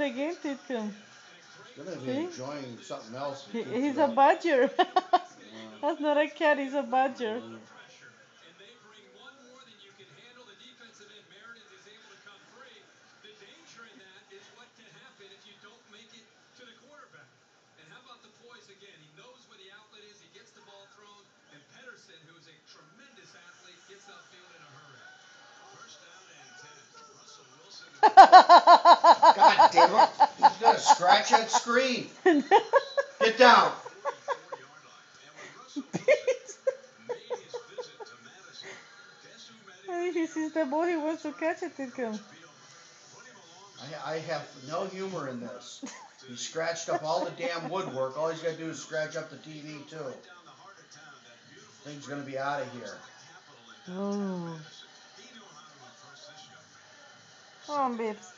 the game, Titcom. He's gonna be enjoying something else. He's a badger. That's not a cat, he's a badger. God damn it! He's gonna scratch that screen. Get down. He sees the ball, he wants to catch it, Titcom. I have no humor in this. He scratched up all the damn woodwork. All he's got to do is scratch up the TV, too. Thing's going to be out of here. Oh. Come on, babes.